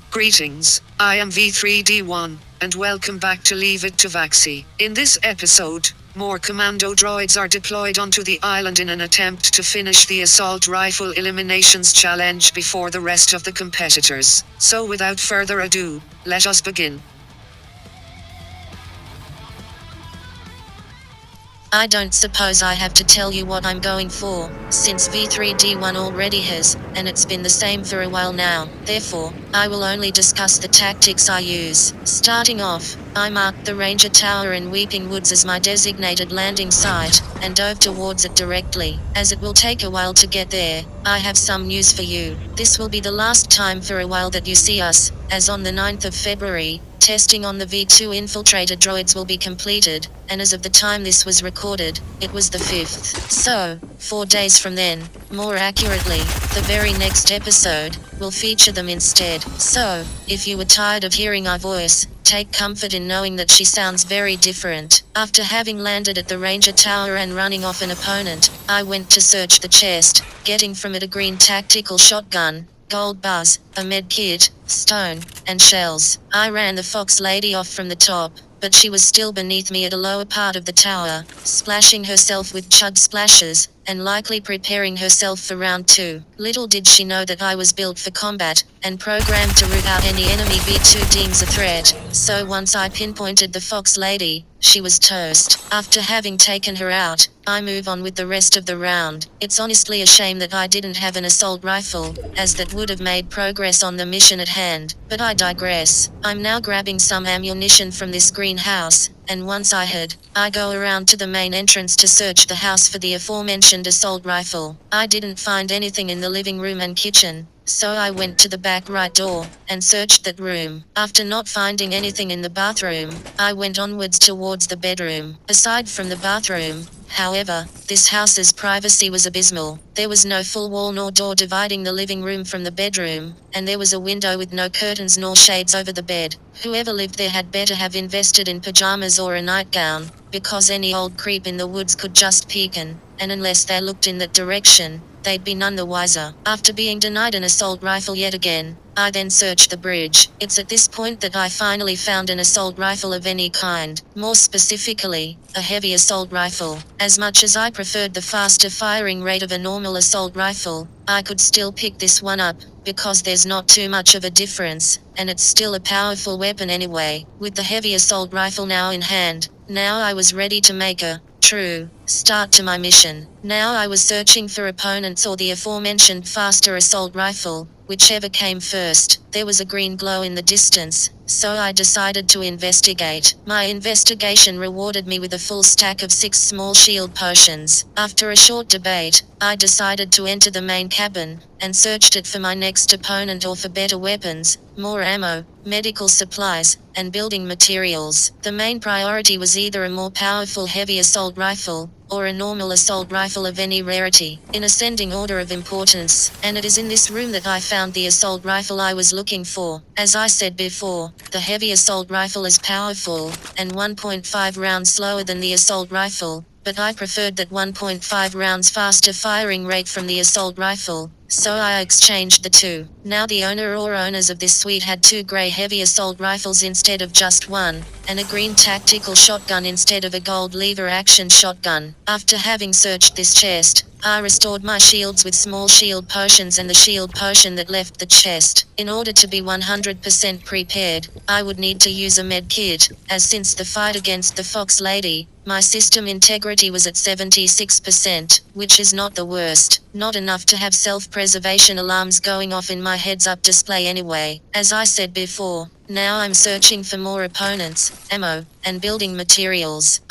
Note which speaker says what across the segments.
Speaker 1: Greetings, I am V3D1, and welcome back to Leave It to VACCI. In this episode, more Commando droids are deployed onto the island in an attempt to finish the assault rifle eliminations challenge before the rest of the competitors. So without further ado, let us begin.
Speaker 2: I don't suppose I have to tell you what I'm going for, since V3D1 already has, and it's been the same for a while now. Therefore, I will only discuss the tactics I use. Starting off, I marked the Ranger Tower in Weeping Woods as my designated landing site, and dove towards it directly. As it will take a while to get there, I have some news for you. This will be the last time for a while that you see us, as on the 9th of February, testing on the V2 Infiltrator Droids will be completed, and as of the time this was recorded, it was the 5th. So, 4 days from then, more accurately, the very next episode, will feature them instead. So, if you were tired of hearing our voice, take comfort in knowing that she sounds very different. After having landed at the Ranger Tower and running off an opponent, I went to search the chest, getting from it a green tactical shotgun, gold buzz, a med kit, stone, and shells. I ran the fox lady off from the top, but she was still beneath me at a lower part of the tower, splashing herself with chud splashes, and likely preparing herself for round 2. Little did she know that I was built for combat, and programmed to root out any enemy V2 deems a threat, so once I pinpointed the fox lady, she was toast. After having taken her out, I move on with the rest of the round. It's honestly a shame that I didn't have an assault rifle, as that would have made progress on the mission at hand, but I digress. I'm now grabbing some ammunition from this greenhouse, and once I go around to the main entrance to search the house for the aforementioned assault rifle. I didn't find anything in the living room and kitchen, so I went to the back right door, and searched that room. After not finding anything in the bathroom, I went onwards towards the bedroom. Aside from the bathroom, however, this house's privacy was abysmal. There was no full wall nor door dividing the living room from the bedroom, and there was a window with no curtains nor shades over the bed. Whoever lived there had better have invested in pajamas or a nightgown, because any old creep in the woods could just peek in, and unless they looked in that direction, they'd be none the wiser. After being denied an assault rifle yet again, I then searched the bridge. It's at this point that I finally found an assault rifle of any kind, more specifically, a heavy assault rifle. As much as I preferred the faster firing rate of a normal assault rifle, I could still pick this one up, because there's not too much of a difference, and it's still a powerful weapon anyway. With the heavy assault rifle now in hand, now I was ready to make a true start to my mission. Now I was searching for opponents or the aforementioned faster assault rifle, whichever came first. There was a green glow in the distance, so I decided to investigate. My investigation rewarded me with a full stack of 6 small shield potions. After a short debate, I decided to enter the main cabin, and searched it for my next opponent or for better weapons, more ammo, medical supplies, and building materials. The main priority was either a more powerful heavy assault rifle, or a normal assault rifle of any rarity, in ascending order of importance, and it is in this room that I found the assault rifle I was looking for. As I said before, the heavy assault rifle is powerful, and 1.5 rounds slower than the assault rifle, but I preferred that 1.5 rounds faster firing rate from the assault rifle, so I exchanged the two. Now the owner or owners of this suite had 2 grey heavy assault rifles instead of just one, and a green tactical shotgun instead of a gold lever action shotgun. After having searched this chest, I restored my shields with small shield potions and the shield potion that left the chest. In order to be 100% prepared, I would need to use a med kit, as since the fight against the fox lady, my system integrity was at 76%, which is not the worst. Not enough to have self-preservation alarms going off in my heads-up display anyway. As I said before, now I'm searching for more opponents, ammo, and building materials.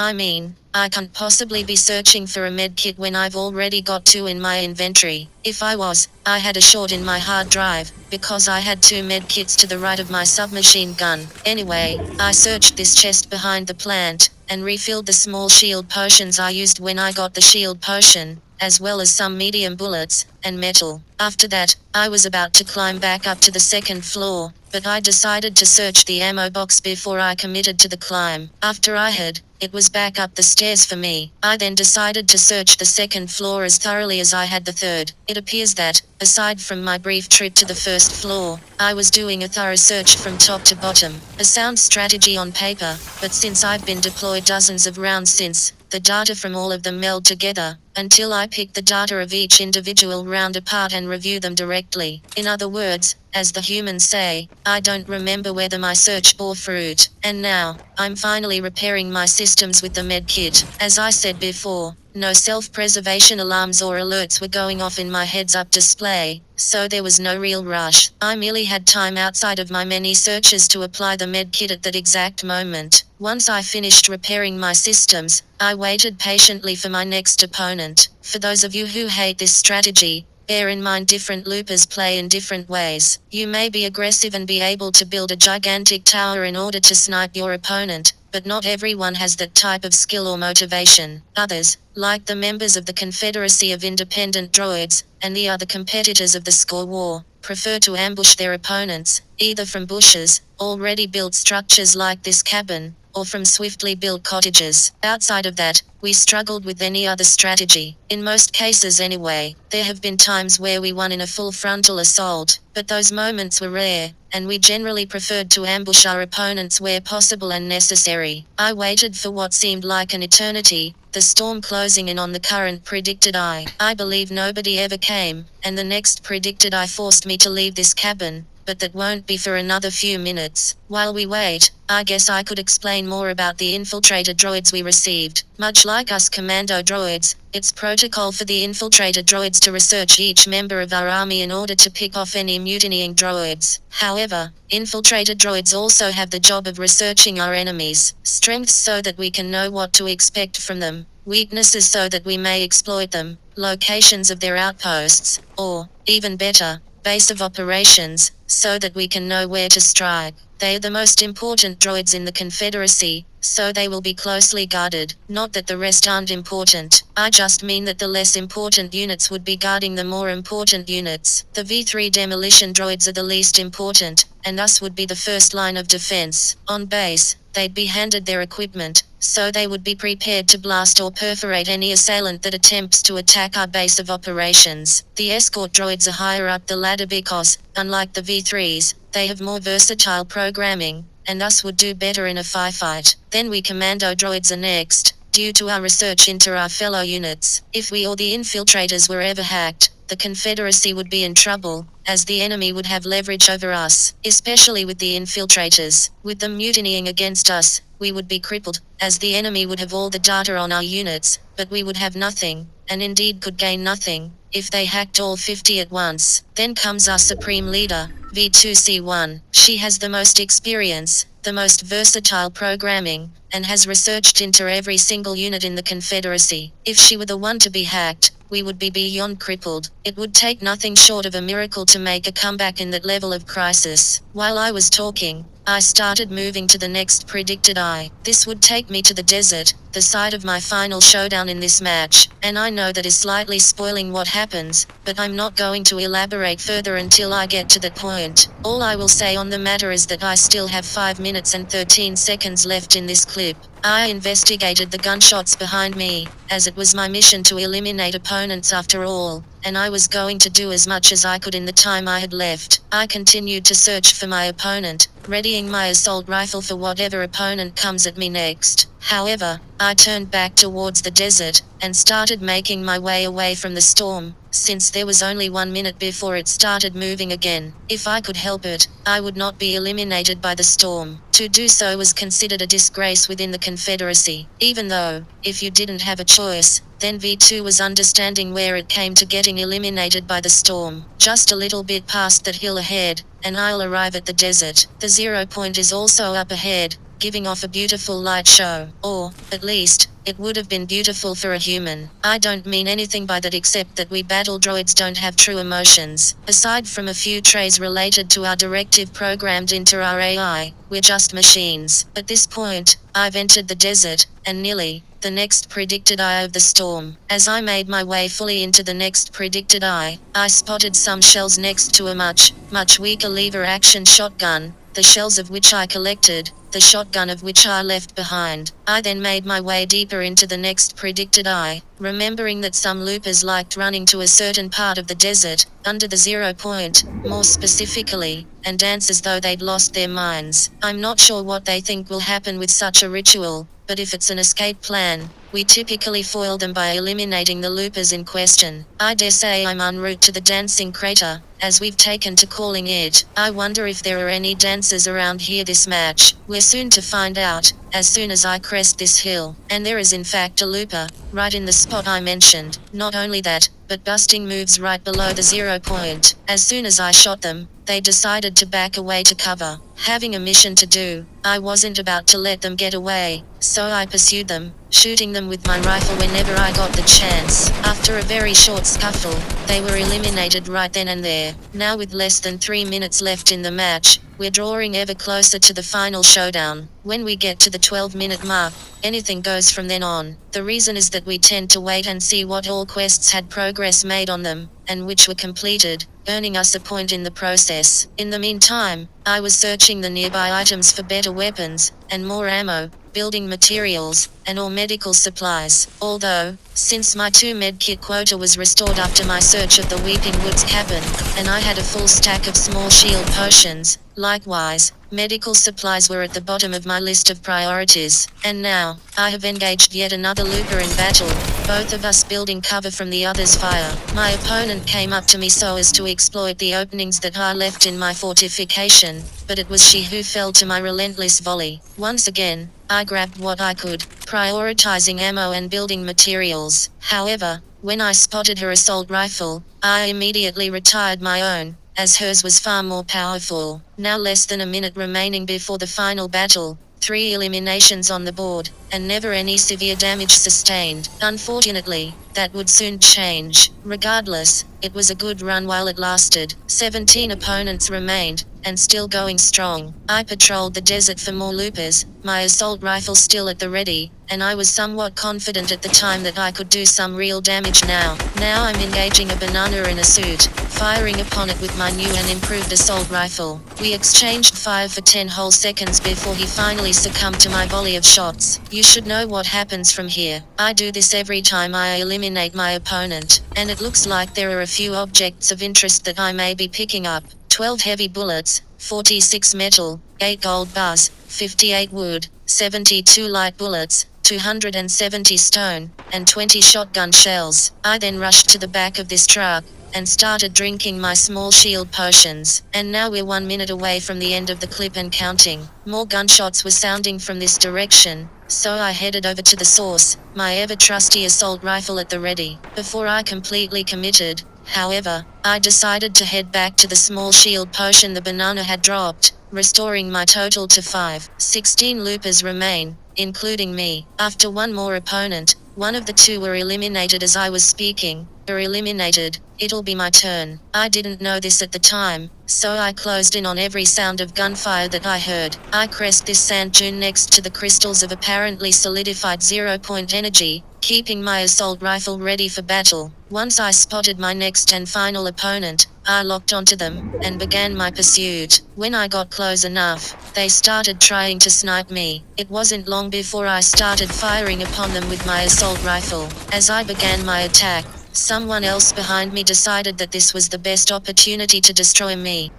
Speaker 2: I can't possibly be searching for a med kit when I've already got 2 in my inventory. If I was, I had a short in my hard drive, because I had 2 med kits to the right of my submachine gun. Anyway, I searched this chest behind the plant, and refilled the small shield potions I used when I got the shield potion, as well as some medium bullets, and metal. After that, I was about to climb back up to the second floor, but I decided to search the ammo box before I committed to the climb. After I had, it was back up the stairs for me. I then decided to search the second floor as thoroughly as I had the third. It appears that, aside from my brief trip to the first floor, I was doing a thorough search from top to bottom. A sound strategy on paper, but since I've been deployed dozens of rounds since, the data from all of them meld together, until I pick the data of each individual round apart and review them directly. In other words, as the humans say, I don't remember whether my search bore fruit. And now, I'm finally repairing my systems with the medkit. As I said before, no self-preservation alarms or alerts were going off in my heads-up display, so there was no real rush. I merely had time outside of my many searches to apply the medkit at that exact moment. Once I finished repairing my systems, I waited patiently for my next opponent. For those of you who hate this strategy, bear in mind different loopers play in different ways. You may be aggressive and be able to build a gigantic tower in order to snipe your opponent, but not everyone has that type of skill or motivation. Others, like the members of the Confederacy of Independent Droids, and the other competitors of the Score War, prefer to ambush their opponents, either from bushes, already built structures like this cabin, or from swiftly built cottages. Outside of that, we struggled with any other strategy. In most cases anyway, there have been times where we won in a full frontal assault, but those moments were rare, and we generally preferred to ambush our opponents where possible and necessary. I waited for what seemed like an eternity, the storm closing in on the current predicted eye. I believe nobody ever came, and the next predicted eye forced me to leave this cabin, but that won't be for another few minutes. While we wait, I guess I could explain more about the infiltrator droids we received. Much like us Commando droids, it's protocol for the infiltrator droids to research each member of our army in order to pick off any mutinying droids. However, infiltrator droids also have the job of researching our enemies' strengths so that we can know what to expect from them, weaknesses so that we may exploit them, locations of their outposts, or, even better, base of operations, so that we can know where to strike. They are the most important droids in the Confederacy, so they will be closely guarded. Not that the rest aren't important, I just mean that the less important units would be guarding the more important units. The V3 demolition droids are the least important, and us would be the first line of defense. On base, they'd be handed their equipment, so they would be prepared to blast or perforate any assailant that attempts to attack our base of operations. The escort droids are higher up the ladder because, unlike the V3s, they have more versatile programming, and us would do better in a firefight. Then we Commando droids are next, due to our research into our fellow units. If we or the infiltrators were ever hacked, the Confederacy would be in trouble, as the enemy would have leverage over us, especially with the infiltrators. With them mutinying against us, we would be crippled, as the enemy would have all the data on our units, but we would have nothing, and indeed could gain nothing, if they hacked all 50 at once. Then comes our supreme leader, V2C1. She has the most experience, the most versatile programming, and has researched into every single unit in the Confederacy. If she were the one to be hacked, we would be beyond crippled. It would take nothing short of a miracle to make a comeback in that level of crisis. While I was talking, I started moving to the next predicted eye. This would take me to the desert, the site of my final showdown in this match, and I know that is slightly spoiling what happens, but I'm not going to elaborate further until I get to that point. All I will say on the matter is that I still have 5 minutes and 13 seconds left in this clip. I investigated the gunshots behind me, as it was my mission to eliminate opponents after all, and I was going to do as much as I could in the time I had left. I continued to search for my opponent, readying my assault rifle for whatever opponent comes at me next. However, I turned back towards the desert, and started making my way away from the storm, since there was only 1 minute before it started moving again. If I could help it, I would not be eliminated by the storm. To do so was considered a disgrace within the Confederacy, even though, if you didn't have a choice, then V2 was understanding where it came to getting eliminated by the storm. Just a little bit past that hill ahead, and I'll arrive at the desert. The 0 point is also up ahead, giving off a beautiful light show. Or, at least, it would have been beautiful for a human. I don't mean anything by that except that we battle droids don't have true emotions. Aside from a few traits related to our directive programmed into our AI, we're just machines. At this point, I've entered the desert, and nearly, the next predicted eye of the storm. As I made my way fully into the next predicted eye, I spotted some shells next to a much weaker lever-action shotgun, the shells of which I collected, the shotgun of which I left behind. I then made my way deeper into the next predicted eye, remembering that some loopers liked running to a certain part of the desert, under the 0 point, more specifically, and dance as though they'd lost their minds. I'm not sure what they think will happen with such a ritual, but if it's an escape plan, we typically foil them by eliminating the loopers in question. I dare say I'm en route to the dancing crater, as we've taken to calling it. I wonder if there are any dancers around here this match. We're soon to find out, as soon as I crest this hill. And there is in fact a looper, right in the spot I mentioned. Not only that, but busting moves right below the 0 point. As soon as I shot them, they decided to back away to cover. Having a mission to do, I wasn't about to let them get away, so I pursued them, shooting them with my rifle whenever I got the chance. After a very short scuffle, they were eliminated right then and there. Now with less than 3 minutes left in the match, we're drawing ever closer to the final showdown. When we get to the 12-minute mark, anything goes from then on. The reason is that we tend to wait and see what all quests had progress made on them, and which were completed, earning us a point in the process. In the meantime, I was searching the nearby items for better weapons, and more ammo, building materials, and or medical supplies. Although, since my 2 medkit quota was restored after my search of the Weeping Woods cabin, and I had a full stack of small shield potions, likewise, medical supplies were at the bottom of my list of priorities. And now, I have engaged yet another looper in battle, both of us building cover from the other's fire. My opponent came up to me so as to exploit the openings that I left in my fortification, but it was she who fell to my relentless volley. Once again, I grabbed what I could, prioritizing ammo and building materials. However, when I spotted her assault rifle, I immediately retired my own, as hers was far more powerful. Now less than a minute remaining before the final battle, 3 eliminations on the board, and never any severe damage sustained. Unfortunately, that would soon change. Regardless, it was a good run while it lasted. 17 opponents remained, and still going strong. I patrolled the desert for more loopers, my assault rifle still at the ready, and I was somewhat confident at the time that I could do some real damage now. Now I'm engaging a banana in a suit, firing upon it with my new and improved assault rifle. We exchanged fire for 10 whole seconds before he finally succumbed to my volley of shots. You should know what happens from here. I do this every time I eliminate my opponent, and it looks like there are a few objects of interest that I may be picking up. 12 heavy bullets, 46 metal, 8 gold bars, 58 wood, 72 light bullets, 270 stone, and 20 shotgun shells. I then rushed to the back of this truck, and started drinking my small shield potions. And now we're 1 minute away from the end of the clip and counting. More gunshots were sounding from this direction, so I headed over to the source, my ever-trusty assault rifle at the ready. Before I completely committed, however, I decided to head back to the small shield potion the banana had dropped, restoring my total to 5. 16 loopers remain, including me. After one more opponent, one of the 2 were eliminated as I was speaking. Are eliminated, it'll be my turn. I didn't know this at the time, so I closed in on every sound of gunfire that I heard. I crest this sand dune next to the crystals of apparently solidified 0 point energy, keeping my assault rifle ready for battle. Once I spotted my next and final opponent, I locked onto them, and began my pursuit. When I got close enough, they started trying to snipe me. It wasn't long before I started firing upon them with my assault rifle. As I began my attack, someone else behind me decided that this was the best opportunity to destroy me.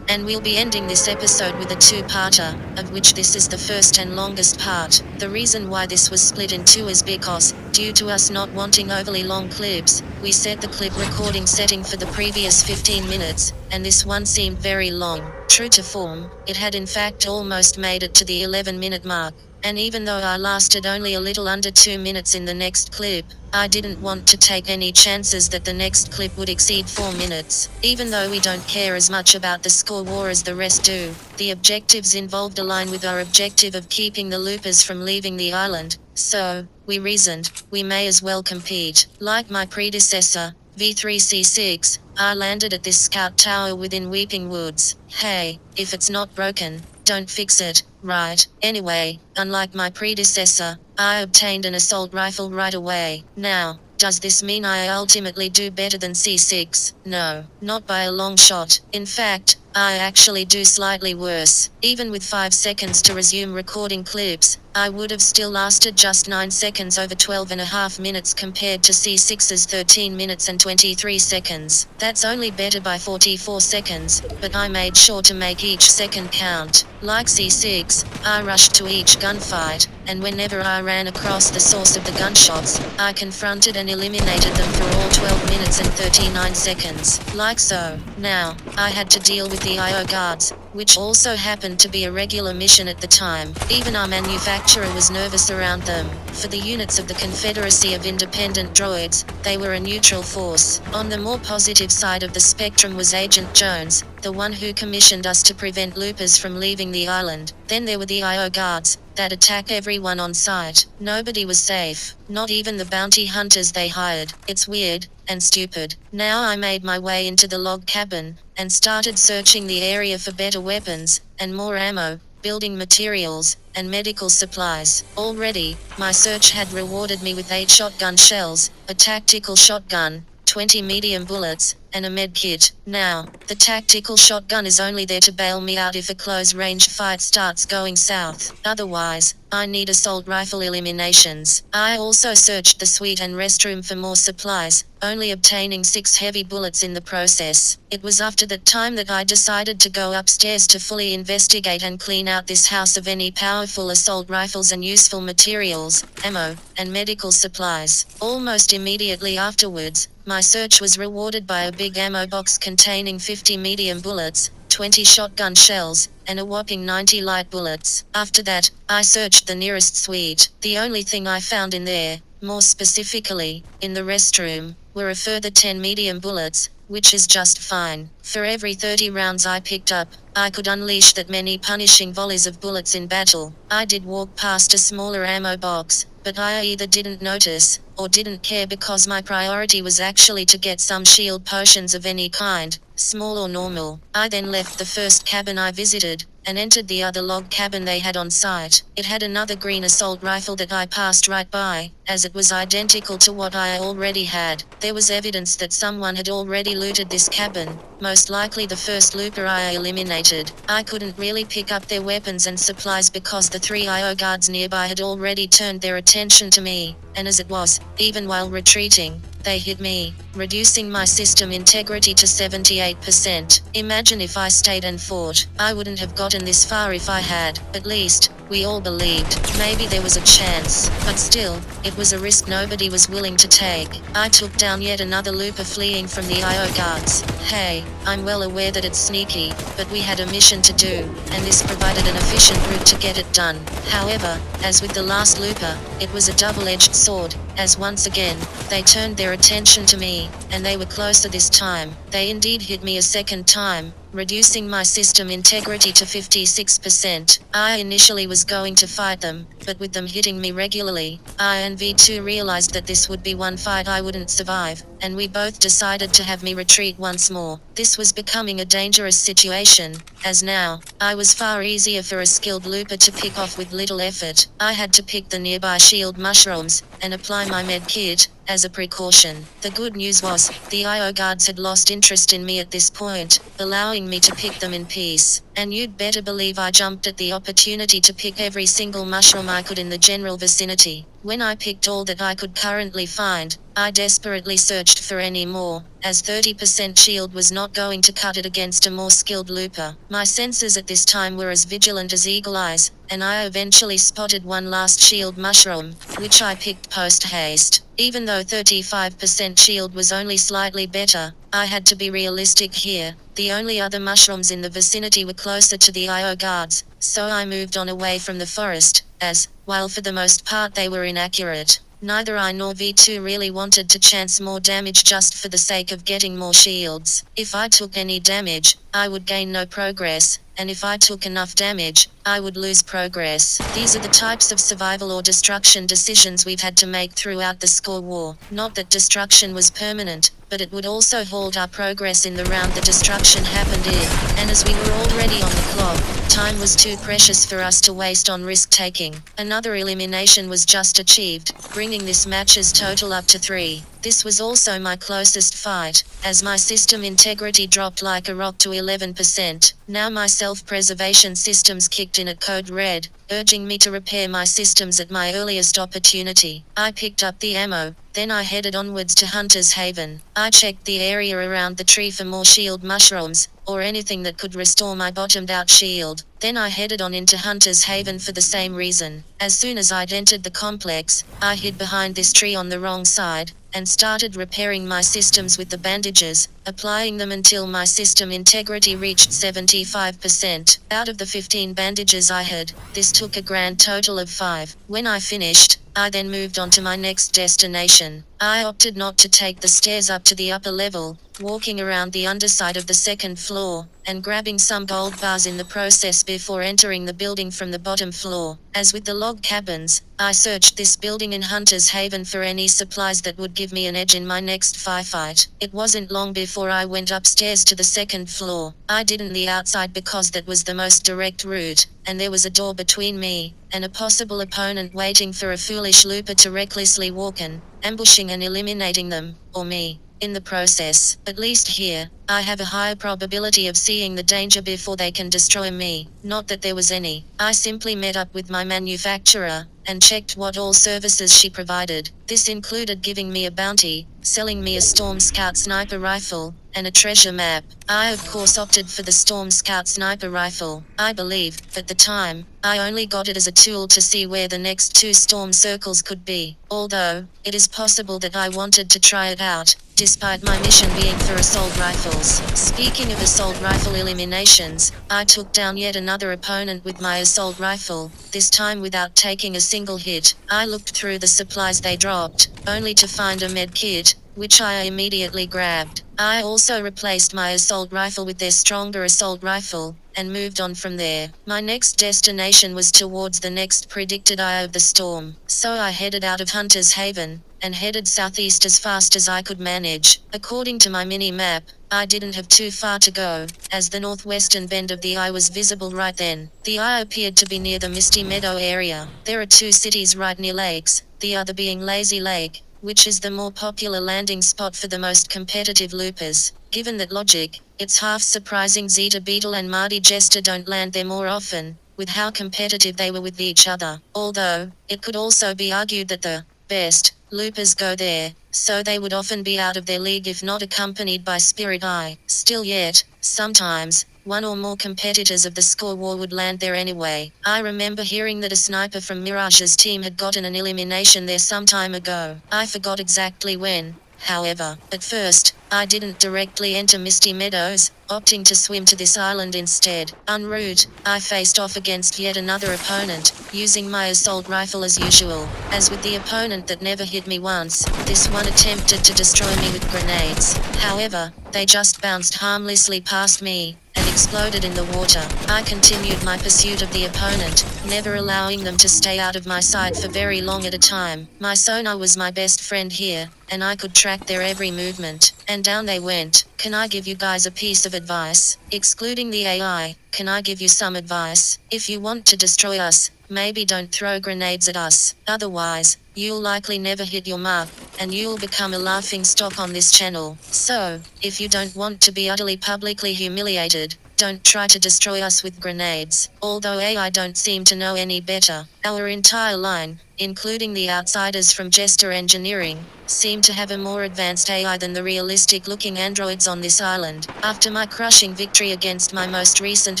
Speaker 2: And we'll be ending this episode with a 2-parter, of which this is the first and longest part. The reason why this was split in 2 is because, due to us not wanting overly long clips, we set the clip recording setting for the previous 15 minutes, and this one seemed very long. True to form, it had in fact almost made it to the 11-minute mark. And even though I lasted only a little under 2 minutes in the next clip, I didn't want to take any chances that the next clip would exceed 4 minutes. Even though we don't care as much about the score war as the rest do, the objectives involved align with our objective of keeping the loopers from leaving the island, so, we reasoned, we may as well compete. Like my predecessor, V3C6, I landed at this scout tower within Weeping Woods. Hey, if it's not broken, don't fix it, right? Anyway, unlike my predecessor, I obtained an assault rifle right away. Now, does this mean I ultimately do better than C6? No, not by a long shot. In fact, I actually do slightly worse. Even with 5 seconds to resume recording clips, I would have still lasted just 9 seconds over 12.5 minutes compared to C6's 13 minutes and 23 seconds. That's only better by 44 seconds, but I made sure to make each second count. Like C6, I rushed to each gunfight, and whenever I ran across the source of the gunshots, I confronted and eliminated them for all 12 minutes and 39 seconds. Like so. Now, I had to deal with the IO guards, which also happened to be a regular mission at the time. Even our manufacturer was nervous around them. For the units of the Confederacy of Independent Droids, they were a neutral force. On the more positive side of the spectrum was Agent Jones, the one who commissioned us to prevent loopers from leaving the island. Then there were the IO guards, that attack everyone on sight. Nobody was safe, not even the bounty hunters they hired. It's weird, and stupid. Now I made my way into the log cabin, and started searching the area for better weapons, and more ammo, building materials, and medical supplies. Already, my search had rewarded me with 8 shotgun shells, a tactical shotgun, 20 medium bullets, and a med kit. Now, the tactical shotgun is only there to bail me out if a close-range fight starts going south. Otherwise, I need assault rifle eliminations. I also searched the suite and restroom for more supplies, only obtaining 6 heavy bullets in the process. It was after that time that I decided to go upstairs to fully investigate and clean out this house of any powerful assault rifles and useful materials, ammo, and medical supplies. Almost immediately afterwards, my search was rewarded by a big ammo box containing 50 medium bullets, 20 shotgun shells, and a whopping 90 light bullets. After that, I searched the nearest suite. The only thing I found in there, more specifically, in the restroom, were a further 10 medium bullets, which is just fine. For every 30 rounds I picked up, I could unleash that many punishing volleys of bullets in battle. I did walk past a smaller ammo box, but I either didn't notice, or didn't care because my priority was actually to get some shield potions of any kind, small or normal. I then left the first cabin I visited, and entered the other log cabin they had on site. It had another green assault rifle that I passed right by, as it was identical to what I already had. There was evidence that someone had already looted this cabin, most likely the first looper I eliminated. I couldn't really pick up their weapons and supplies because the 3 IO guards nearby had already turned their attention to me, and as it was, even while retreating, they hit me, reducing my system integrity to 78%. Imagine if I stayed and fought. I wouldn't have gotten this far if I had. At least, we all believed. Maybe there was a chance. But still, it was a risk nobody was willing to take. I took down yet another looper fleeing from the IO guards. Hey, I'm well aware that it's sneaky, but we had a mission to do, and this provided an efficient route to get it done. However, as with the last looper, it was a double-edged sword, as once again, they turned their attention to me, and they were closer this time. They indeed hit me a second time, reducing my system integrity to 56%. I initially was going to fight them, but with them hitting me regularly, I and V2 realized that this would be one fight I wouldn't survive, and we both decided to have me retreat once more. This was becoming a dangerous situation, as now, I was far easier for a skilled looper to pick off with little effort. I had to pick the nearby shield mushrooms, and apply my med kit, as a precaution. The good news was, the IO guards had lost interest in me at this point, allowing me to pick them in peace. And you'd better believe I jumped at the opportunity to pick every single mushroom I could in the general vicinity. When I picked all that I could currently find, I desperately searched for any more, as 30% shield was not going to cut it against a more skilled looper. My senses at this time were as vigilant as eagle eyes, and I eventually spotted one last shield mushroom, which I picked post-haste. Even though 35% shield was only slightly better, I had to be realistic here. The only other mushrooms in the vicinity were closer to the IO guards, so I moved on away from the forest, as, while for the most part they were inaccurate, neither I nor V2 really wanted to chance more damage just for the sake of getting more shields. If I took any damage, I would gain no progress, and if I took enough damage, I would lose progress. These are the types of survival or destruction decisions we've had to make throughout the score war. Not that destruction was permanent, but it would also halt our progress in the round the destruction happened in, and as we were already on the clock, time was too precious for us to waste on risk-taking. Another elimination was just achieved, bringing this match's total up to 3. This was also my closest fight, as my system integrity dropped like a rock to 11%. Now my self-preservation systems kicked in at code red, urging me to repair my systems at my earliest opportunity. I picked up the ammo, then I headed onwards to Hunter's Haven. I checked the area around the tree for more shield mushrooms, or anything that could restore my bottomed out shield. Then I headed on into Hunter's Haven for the same reason. As soon as I'd entered the complex, I hid behind this tree on the wrong side, and started repairing my systems with the bandages, applying them until my system integrity reached 75%. Out of the 15 bandages I had, this took a grand total of 5. When I finished, I then moved on to my next destination. I opted not to take the stairs up to the upper level, walking around the underside of the second floor, and grabbing some gold bars in the process before entering the building from the bottom floor. As with the log cabins, I searched this building in Hunter's Haven for any supplies that would give me an edge in my next firefight. It wasn't long before I went upstairs to the second floor. I didn't the outside because that was the most direct route, and there was a door between me and a possible opponent waiting for a foolish looper to recklessly walk in, ambushing and eliminating them, or me, in the process. At least here, I have a higher probability of seeing the danger before they can destroy me. Not that there was any. I simply met up with my manufacturer, and checked what all services she provided. This included giving me a bounty, selling me a Storm Scout sniper rifle, and a treasure map. I of course opted for the Storm Scout sniper rifle. I believe, at the time, I only got it as a tool to see where the next 2 storm circles could be, although, it is possible that I wanted to try it out, despite my mission being for assault rifles. Speaking of assault rifle eliminations, I took down yet another opponent with my assault rifle, this time without taking a single hit. I looked through the supplies they dropped, only to find a med kit, which I immediately grabbed. I also replaced my assault rifle with their stronger assault rifle, and moved on from there. My next destination was towards the next predicted eye of the storm, so I headed out of Hunter's Haven, and headed southeast as fast as I could manage. According to my mini-map, I didn't have too far to go, as the northwestern bend of the eye was visible right then. The eye appeared to be near the Misty Meadow area. There are 2 cities right near lakes, the other being Lazy Lake, which is the more popular landing spot for the most competitive loopers. Given that logic, it's half surprising Zeta Beetle and Marty Jester don't land there more often, with how competitive they were with each other. Although, it could also be argued that the best loopers go there, so they would often be out of their league if not accompanied by Spirit Eye. Still yet, sometimes, one or more competitors of the score war would land there anyway. I remember hearing that a sniper from Mirage's team had gotten an elimination there some time ago. I forgot exactly when, however. At first, I didn't directly enter Misty Meadows, opting to swim to this island instead. En route, I faced off against yet another opponent, using my assault rifle as usual. As with the opponent that never hit me once, this one attempted to destroy me with grenades. However, they just bounced harmlessly past me, and exploded in the water. I continued my pursuit of the opponent, never allowing them to stay out of my sight for very long at a time. My sonar was my best friend here, and I could track their every movement. And down they went. Can I give you guys a piece of advice? Excluding the AI, can I give you some advice? If you want to destroy us, maybe don't throw grenades at us. Otherwise, you'll likely never hit your mark, and you'll become a laughing stock on this channel. So, if you don't want to be utterly publicly humiliated, don't try to destroy us with grenades. Although AI don't seem to know any better, our entire line, including the outsiders from Jester Engineering, seem to have a more advanced AI than the realistic-looking androids on this island. After my crushing victory against my most recent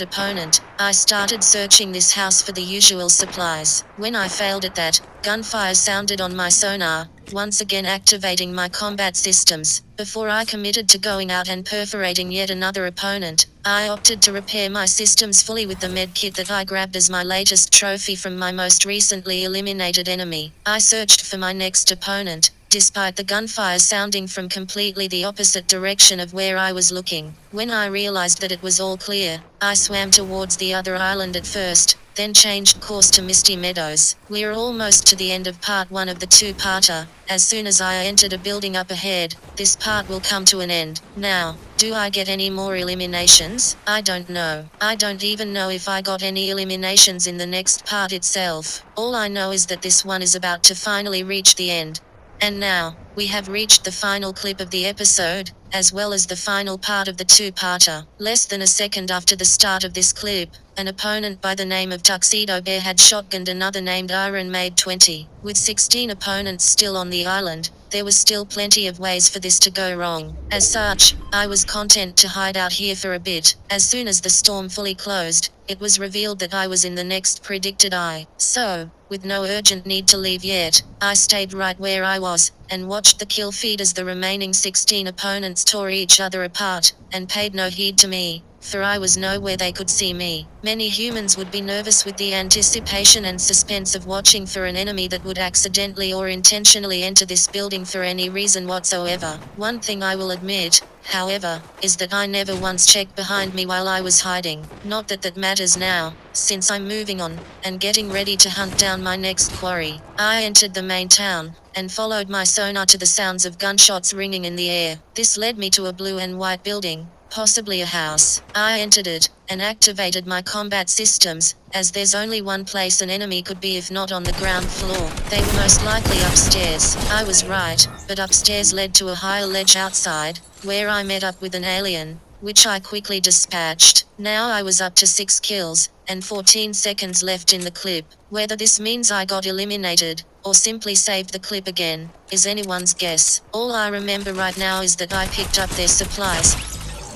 Speaker 2: opponent, I started searching this house for the usual supplies. When I failed at that, gunfire sounded on my sonar, once again activating my combat systems. Before I committed to going out and perforating yet another opponent, I opted to repair my systems fully with the medkit that I grabbed as my latest trophy from my most recently eliminated enemy. I searched for my next opponent, despite the gunfire sounding from completely the opposite direction of where I was looking. When I realized that it was all clear, I swam towards the other island at first, then changed course to Misty Meadows. We're almost to the end of part 1 of the two-parter. As soon as I entered a building up ahead, this part will come to an end. Now, do I get any more eliminations? I don't know. I don't even know if I got any eliminations in the next part itself. All I know is that this one is about to finally reach the end. And now, we have reached the final clip of the episode, as well as the final part of the two-parter. Less than a second after the start of this clip, an opponent by the name of Tuxedo Bear had shotgunned another named Iron Maid 20. With 16 opponents still on the island, there was still plenty of ways for this to go wrong. As such, I was content to hide out here for a bit. As soon as the storm fully closed, it was revealed that I was in the next predicted eye. So, with no urgent need to leave yet, I stayed right where I was, and watched the kill feed as the remaining 16 opponents tore each other apart, and paid no heed to me, for I was nowhere they could see me. Many humans would be nervous with the anticipation and suspense of watching for an enemy that would accidentally or intentionally enter this building for any reason whatsoever. One thing I will admit, however, is that I never once checked behind me while I was hiding. Not that that matters now, since I'm moving on, and getting ready to hunt down my next quarry. I entered the main town, and followed my sonar to the sounds of gunshots ringing in the air. This led me to a blue and white building, possibly a house. I entered it, and activated my combat systems, as there's only one place an enemy could be if not on the ground floor. They were most likely upstairs. I was right, but upstairs led to a higher ledge outside, where I met up with an alien, which I quickly dispatched. Now I was up to 6 kills, and 14 seconds left in the clip. Whether this means I got eliminated, or simply saved the clip again, is anyone's guess. All I remember right now is that I picked up their supplies.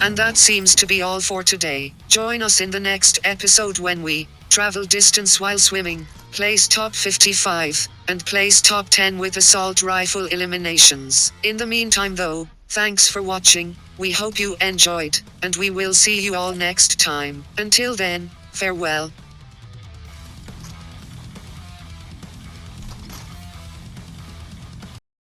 Speaker 1: And that seems to be all for today. Join us in the next episode when we travel distance while swimming, place top 55, and place top 10 with assault rifle eliminations. In the meantime though, thanks for watching, we hope you enjoyed, and we will see you all next time. Until then, farewell.